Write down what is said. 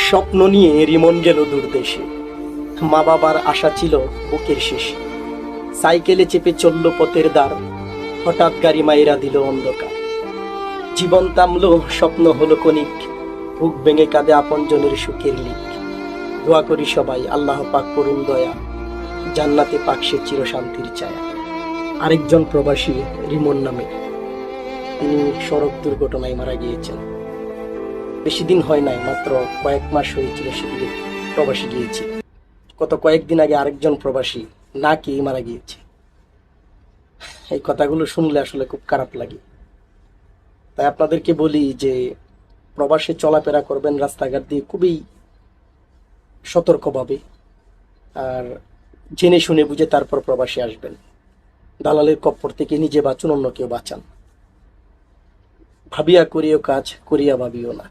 স্বপ্ন নিয়ে রিমন গেল দূর দেশে। মা বাবার আশা ছিল বুকের শেষে। সাইকেলে চেপে চলল পথের দ্বার, হঠাৎ গাড়ি মাইরা দিল অন্ধকার। জীবন থামলো, স্বপ্ন হলো কণিক, বুক ভেঙে কাঁদে আপনজনের সুখের লিক। দোয়া করি সবাই আল্লাহ পাক করুন দয়া, জান্নাতে পাক সে চির শান্তির ছায়া। আরেকজন প্রবাসী রিমন নামে, তিনি সড়ক দুর্ঘটনায় মারা গিয়েছেন। বেশি দিন হয় নাই, মাত্র কয়েক মাস হয়েছিল সেদিকে প্রবাসী গিয়েছি। গত কয়েকদিন আগে আরেকজন প্রবাসী না কি মারা গিয়েছে। এই কথাগুলো শুনলে আসলে খুব খারাপ লাগে। তাই আপনাদেরকে বলি যে প্রবাসে চলাফেরা করবেন রাস্তাঘাট দিয়ে খুবই সতর্কভাবে, আর জেনে শুনে বুঝে তারপর প্রবাসে আসবেন। দালালের কপ্পর থেকে নিজে বাঁচুন, অন্য কেউ বাঁচান। ভাবিয়া করিও কাজ, করিয়া ভাবিও না।